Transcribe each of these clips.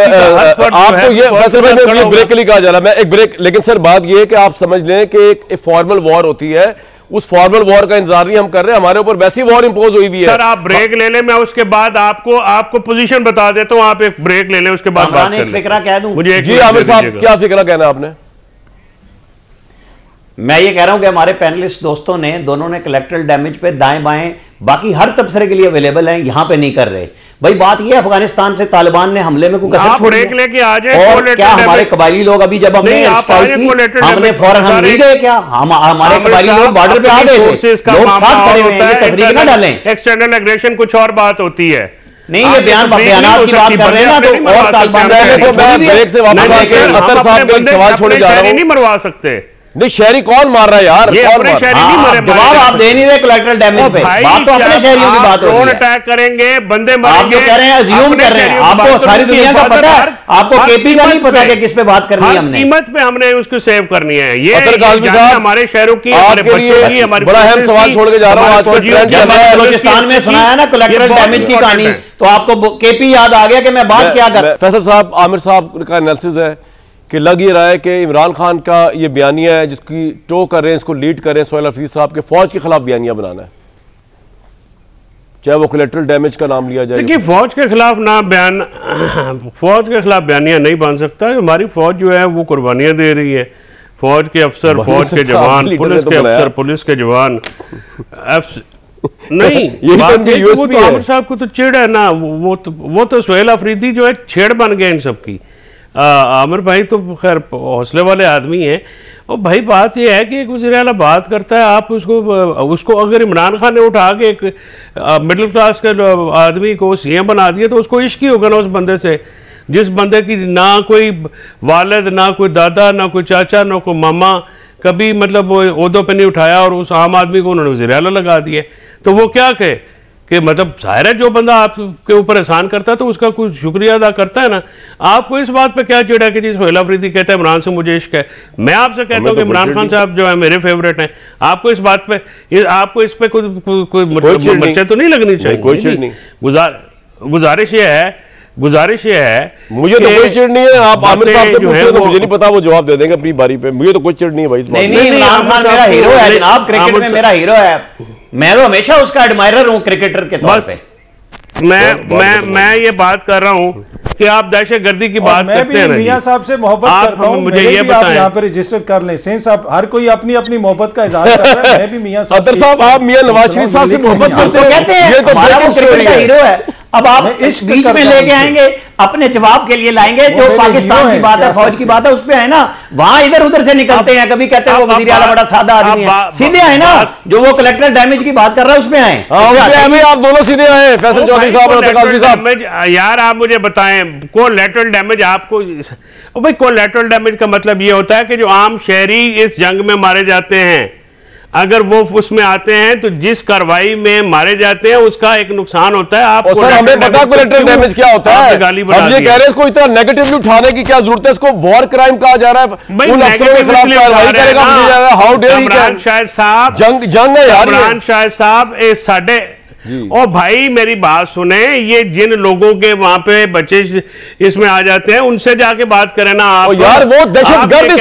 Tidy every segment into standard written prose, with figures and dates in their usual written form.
आपको ये फैसल भाई में ये ब्रेक के लिए कहा जा रहा है, मैं एक ब्रेक, लेकिन सर बात ये है कि आप समझ लें कि एक फॉर्मल वॉर होती है, उस फॉर्मल वॉर का इंतजार नहीं हम कर रहे, हमारे ऊपर वैसी वॉर इंपोज हुई हुई है। सर आप ब्रेक ले लें, मैं उसके बाद आपको पोजीशन बता देता हूं, आप एक ब्रेक ले लें, उसके बाद बात कर लें। फिक्रा कह दूं मुझे जी आमिर साहब, क्या फिक्रा कहना आपने? मैं ये कह रहा हूं कि हमारे पैनलिस्ट दोस्तों ने दोनों ने कलेक्ट्रल डैमेज पे दाएं बाएं बाकी हर तबसरे के लिए अवेलेबल हैं, यहां पे नहीं कर रहे। भाई बात ये अफगानिस्तान से तालिबान ने हमले में कोई कसर छोड़ी है? लेके आ जाए और क्या हमारे कबायली लोग अभी जब हमने फौरन हम नहीं गए क्या? हमारे कबायली लोग बॉर्डर पे आ गए थे, लोग साथ खड़े हुए हैं, ये तफरीक ना डालें। एक्सटर्नल एग्रेशन कुछ और बात होती है। नहीं ये बयानात की बात कर रहे हैं ना, तो और तालिबान ब्रेक से वापस आकर अतर साहब का सवाल छोड़े जा रहा हूं। नहीं मरवा सकते। नहीं शहरी कौन मार रहा है यार? जवाब आप दे नहीं रहे कोलैटरल डैमेज पे, बात तो अपने शहरियों की बात हो रही है। अटैक करेंगे, बंदे मरेंगे, आप कह रहे हैं, अज्यूम कर रहे हैं, आपको सारी दुनिया का पता है, आपको केपी का नहीं पता कि किस पे बात करनी है हमने। कीमत पे हमने उसको सेव करनी है। ये हमारे शहरों की, हमारे बच्चों की, हमारी बड़ा अहम सवाल छोड़ के जा रहा हूँ। आजकल बलूचिस्तान में सुना है ना कोलैटरल डैमेज की कहानी, तो आपको केपी याद आ गया कि मैं बात क्या कर। फैसल साहब, आमिर साहब का एनालिसिस है कि लग ये रहा है कि इमरान खान का ये बयानिया है जिसकी टो कर रहे हैं, इसको लीड कर रहे हैं सोहेल हफीज साहब के, फौज के खिलाफ बयानिया बनाना है, चाहे वो कोलैटरल डैमेज का नाम लिया जाए। देखिए फौज के खिलाफ ना बयान, फौज के खिलाफ बयानिया नहीं बन सकता। हमारी फौज जो है वो कुर्बानियां दे रही है, फौज के अफसर, फौज के जवान, पुलिस के अफसर, पुलिस के जवान नहीं आमिर साहब को तो चिड़ है ना, वो तो सोहेल अफरीदी जो है छेड़ बन गए इन सबकी। आमिर भाई तो खैर हौसले वाले आदमी हैं। और भाई बात यह है कि एक वज़ीर आला बात करता है, आप उसको अगर इमरान खान ने उठा के एक मिडिल क्लास के आदमी को सीएम बना दिया तो उसको इश्क ही होगा ना उस बंदे से, जिस बंदे की ना कोई वालिद, ना कोई दादा, ना कोई चाचा, ना कोई मामा कभी मतलब वो ओहदों पे नहीं उठाया, और उस आम आदमी को उन्होंने वज़ीर आला लगा दिया। तो वो क्या कहे कि मतलब जाहिर है जो बंदा आपके ऊपर एहसान करता है तो उसका कुछ शुक्रिया अदा करता है ना। आपको इस बात पे क्या चिड़ा कि जी सोहेल अफरीदी कहता है इमरान से मुझे इश्क है, मैं आपसे कहता हूँ कि इमरान खान साहब जो है मेरे फेवरेट हैं। आपको इस बात पे, आपको इस पे कोई मर्चे तो नहीं लगनी चाहिए। गुजारिश ये है, मुझे तो कोई चिड़ नहीं है, आप आमिर साहब से पूछिए तो मुझे नहीं पता, वो जवाब दे देंगे अपनी बारी पे, मुझे तो कोई चिड़ नहीं है भाई इस बात में। नहीं इमरान खान मेरा हीरो है जनाब, क्रिकेट में मेरा हीरो है, मैं तो हमेशा उसका एडमायरर हूं क्रिकेटर के तौर पे। मैं ये बात कर रहा हूं कि आप दहशतगर्दी की बात करते हैं, मियां साहब से मोहब्बत करता हूं, मुझे ये बताएं, यहाँ पे रजिस्टर कर लें। सेन साहब हर कोई अपनी अपनी मोहब्बत का इजहार कर रहा है, मैं भी मियां साहब आप मियां नवाज शरीफ साहब से मोहब्बत करते हैं, कहते हैं ये तो क्रिकेट का हीरो है। अब आप इस बीच में लेके आएंगे, अपने जवाब के लिए लाएंगे, जो पाकिस्तान की बात है, फौज की बात है, उस पे है ना, वहां इधर उधर से निकलते हैं। कभी कहते हैं वो वज़ीर आला बड़ा सादा आदमी है, सीधे आए ना, जो वो कलेक्टर डैमेज की बात कर रहा है उसमें आए। आप दोनों सीधे आए, फैसल चौधरी साहब। यार आप मुझे बताएं कोलैटरल डैमेज, आपको भाई कोलैटरल डैमेज का मतलब ये होता है कि जो आम शहरी इस जंग में मारे जाते हैं, अगर वो उसमें आते हैं तो जिस कार्रवाई में मारे जाते हैं उसका एक नुकसान होता है। आप हमें पता कोलैटरल डैमेज क्या होता है, हम ये कह रहे हैं इसको इतना नेगेटिवली उठाने की क्या जरूरत है, इसको वॉर क्राइम कहा जा रहा है, उन अफसरों के खिलाफ कार्रवाई करेगा, how dare he Imran Shah साहब, जंग है यार, इमरान शाह साहब साढ़े। और भाई मेरी बात सुने, ये जिन लोगों के वहां पे बच्चे इसमें आ जाते हैं उनसे जाके बात करें ना आप। यार वो दहशतगर्द इस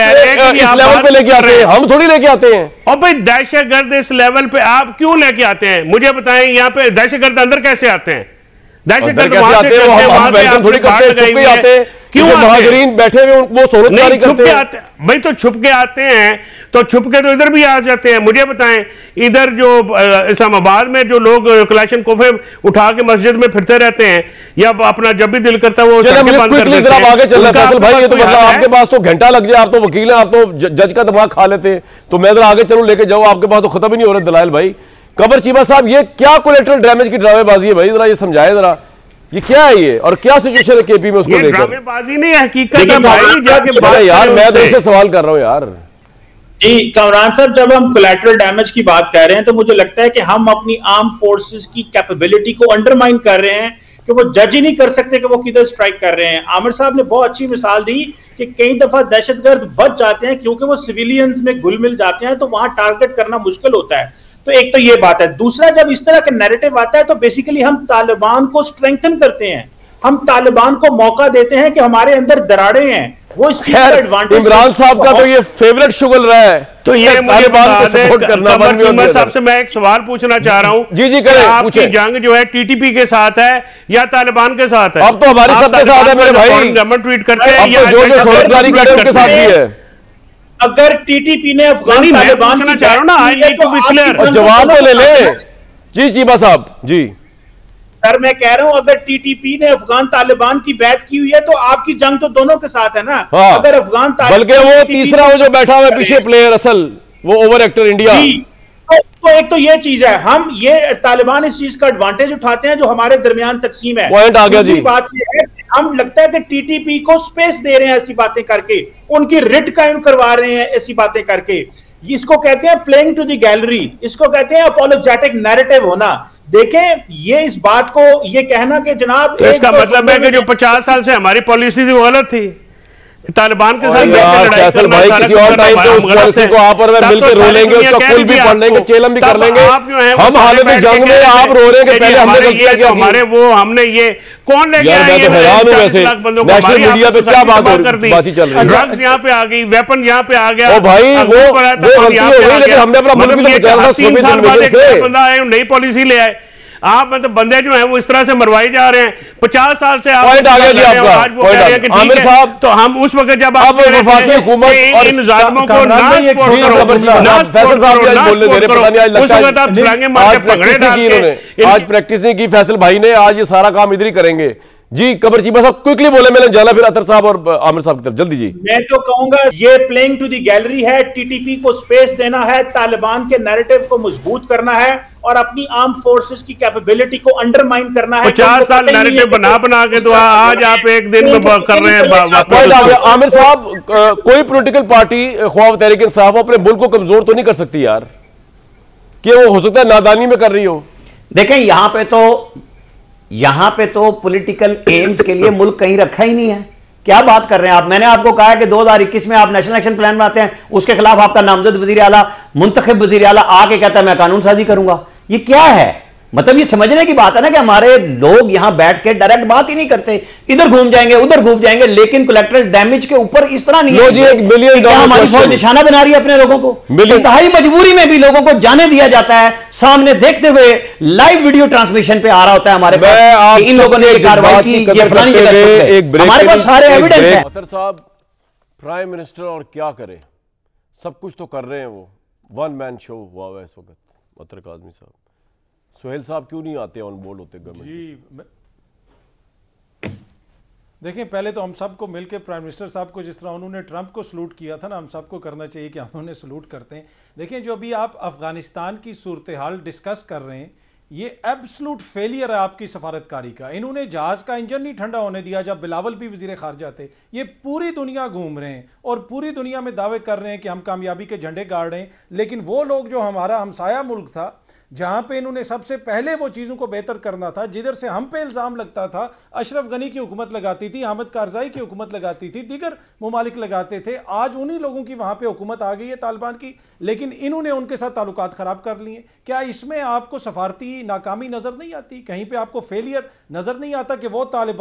लेवल पे लेके आते हैं, हम थोड़ी लेके आते हैं। और भाई दहशतगर्द इस लेवल पे आप क्यों लेके आते हैं, मुझे बताएं। यहाँ पे दहशतगर्द अंदर कैसे आते हैं? दहशतगर्द वहां से थोड़ी करते हैं, क्यों महाजरीन बैठे हुए वो सोलतकारी करते हैं भाई, तो छुप के आते हैं, तो छुप के तो इधर भी आ जाते हैं। मुझे बताएं, इधर जो इस्लामाबाद में जो लोग कलाशन कोफे उठा के मस्जिद में फिरते रहते हैं, या अपना जब भी दिल करता है वो बंद कर देते हैं। आगे चल रहा है भाई, ये तो मतलब आपके पास तो घंटा लग जाए, आप तो वकील हैं, आप तो जज का दिमाग खा लेते हैं, तो मैं जरा आगे चलूं लेके जाओ, आपके पास तो खत्म ही नहीं हो रहा दलाइल भाई। कमर चीमा साहब, ये क्या कोलैटरल डैमेज की ड्रामेबाजी है भाई, जरा ये समझाए जरा, ये क्या है ये, और क्या सिचुएशन है केपी में उसको लेकर? ड्रामेबाजी नहीं है, हकीकत है भाई, जाके बात यार मैं तो उससे सवाल कर रहा हूं यार। जी कमरान साहब, जब हम कोलैटरल डैमेज की बात कर रहे हैं तो मुझे लगता है कि हम अपनी आर्म फोर्सेस की कैपेबिलिटी को अंडरमाइन कर रहे हैं, कि वो जज ही नहीं कर सकते कि वो किधर स्ट्राइक कर रहे हैं। आमिर साहब ने बहुत अच्छी मिसाल दी कि कई दफा दहशतगर्द बच जाते हैं क्योंकि वो सिविलियंस में घुल मिल जाते हैं, तो वहां टारगेट करना मुश्किल होता है। तो एक तो ये बात है। दूसरा, जब इस तरह का नैरेटिव आता है तो बेसिकली हम तालिबान को स्ट्रेंथन करते हैं, हम तालिबान को मौका देते हैं कि हमारे अंदर दरारें हैं, वो इस चीज का एडवांटेज। इमरान साहब का तो ये फेवरेट शुगल रहा है, तो ये तालिबान को सपोर्ट करना। कमर साहब से मैं एक सवाल पूछना चाह रहा हूं, जी करें, आपकी जंग जो है टीटीपी के साथ है या तालिबान के साथ है? अब तो हमारे सबके साथ है मेरे भाई, गवर्नमेंट ट्वीट करते हैं या जो सरकारी करे उनके साथ भी है। अगर टीटीपी ने अफगान तालिबान की चाह रहा हूं ना, I need to be clear, जवाब तो ले ले। जी चीमा साहब जी। सर मैं कह रहा हूं अगर टीटीपी ने अफगान तालिबान की बात की हुई है तो आपकी जंग तो दोनों के साथ है ना। हाँ, अगर अफगान बल्कि वो तीसरा वो जो बैठा हुआ है पीछे प्लेयर असल वो ओवर एक्टर इंडिया, तो एक तो ये चीज है, हम ये तालिबान इस चीज का एडवांटेज उठाते हैं जो हमारे दरमियान तकसीम है। पॉइंट आ गया जी। बात ये है हम लगता है कि टीटीपी को स्पेस दे रहे हैं ऐसी बातें करके, उनकी रिट कायम करवा रहे हैं ऐसी बातें करके। इसको कहते हैं प्लेइंग टू द गैलरी, इसको कहते हैं अपोलोजेटिक नैरेटिव होना। देखें ये इस बात को ये कहना कि जनाब तो इसका मतलब है कि जो 50 साल से हमारी पॉलिसी थी वो गलत थी, तालिबान के साथ फैसल भाई किसी और टाइम पे उस पॉलिसी को आप और मैं मिलकर रो लेंगे, उसका कुल भी पढ़ लेंगे, चेलम भी कर लेंगे। हम हालत जंग में आप रो रहे हैं कि पहले हमने गलतियां किया, हमारे वो हमने ये कौन लेके आए? मैं तो हैरान हूं वैसे नेशनल मीडिया पे क्या बातचीत चल रही है। ड्रग्स यहाँ पे आ गई, वेपन यहाँ पे आ गया। ओ भाई वो गलती हो गई, लेकिन हमने अपना मुल्क भी तो बचाया था। 3 साल बाद एक बंदा आए, नई पॉलिसी ले आए। आप मतलब बंदे जो हैं वो इस तरह से मरवाए जा रहे हैं। 50 साल से आप पॉइंट आ गया जी आपका। आज वो कह रहे हैं कि आमिर साहब तो हम उस वक्त जब आप वफाकी हुकूमत और इन जालिमों को ना सपोर्ट करो, फैसल साहब भी आज बोलने दे रहे, पता नहीं आज लगता है आप छलांगे मार के पकड़े डाल के। आज प्रैक्टिस नहीं की फैसल भाई ने, आज ये सारा काम इधर ही करेंगे जी। कबर चीमा साहब क्विकली बोले, मैंने जाना फिर अतर साहब और आमिर साहब की तरफ, जल्दी जी। मैं तो कहूंगा ये प्लेइंग टू द गैलरी है, टीटीपी को स्पेस देना है, तालिबान के नैरेटिव को मजबूत करना है और अपनी आर्म फोर्सेस की कैपेबिलिटी को अंडरमाइन करना है। 50 साल नैरेटिव बना के तो आज आप एक दिन में कर रहे हैं। आमिर साहब कोई पॉलिटिकल पार्टी ख्वाब तहरीक इंसाफ अपने मुल्क को कमजोर तो नहीं कर सकती यार, कि वो हो सकता है नादानी में कर रही हो। देखें यहां पे तो पॉलिटिकल एम्स के लिए मुल्क कहीं रखा ही नहीं है। क्या बात कर रहे हैं आप? मैंने आपको कहा है कि 2021 में आप नेशनल एक्शन प्लान बनाते हैं, उसके खिलाफ आपका नामजद वजीर आला, मुंतखब वजीर आला आके कहता है मैं कानून साजी करूंगा। ये क्या है? मतलब ये समझने की बात है ना कि हमारे लोग यहां बैठ के डायरेक्ट बात ही नहीं करते, इधर घूम जाएंगे उधर घूम जाएंगे, लेकिन कोलैटरल डैमेज के ऊपर इस तरह नहीं है। $1 बिलियन हमारी फौज निशाना बना रही है अपने लोगों को। इंतहाई मजबूरी में भी लोगों को जाने दिया जाता है, सामने देखते हुए लाइव वीडियो ट्रांसमिशन पे आ रहा होता है हमारे पास इन लोगों ने कार्रवाई की, ये फलानी जगह, हमारे पास सारे एविडेंस है। अतर साहब प्राइम मिनिस्टर और क्या करे, सब कुछ तो कर रहे हैं, वो वन मैन शो हुआ हुआ है इस वक्त। अतर काज़मी साहब, सोहेल साहब क्यों नहीं आते ऑन बोर्ड होते गवर्नमेंट? देखिए पहले तो हम सबको मिलकर प्राइम मिनिस्टर साहब को जिस तरह उन्होंने ट्रंप को सलूट किया था ना, हम सबको करना चाहिए कि हम उन्हें सलूट करते हैं। देखिए जो अभी आप अफगानिस्तान की सूरत हाल डिस्कस कर रहे हैं, ये एब्सोल्यूट फेलियर है आपकी सफारतकारी का। इन्होंने जहाज का इंजन नहीं ठंडा होने दिया जब बिलावल भी वजीर खारजा थे। ये पूरी दुनिया घूम रहे हैं और पूरी दुनिया में दावे कर रहे हैं कि हम कामयाबी के झंडे गाड़ रहे हैं, लेकिन वो लोग जो हमारा हमसाया मुल्क था, जहां पे इन्होंने सबसे पहले वो चीज़ों को बेहतर करना था, जिधर से हम पे इल्ज़ाम लगता था, अशरफ गनी की हुकूमत लगाती थी, अहमद कारज़ाई की हुकूमत लगाती थी, दीगर मुमालिक लगाते थे। आज उन्हीं लोगों की वहां पे हुकूमत आ गई है तालिबान की, लेकिन इन्होंने उनके साथ ताल्लुकात ख़राब कर लिए। क्या इसमें आपको सफारती नाकामी नज़र नहीं आती? कहीं पर आपको फेलियर नज़र नहीं आता कि वो तालिबान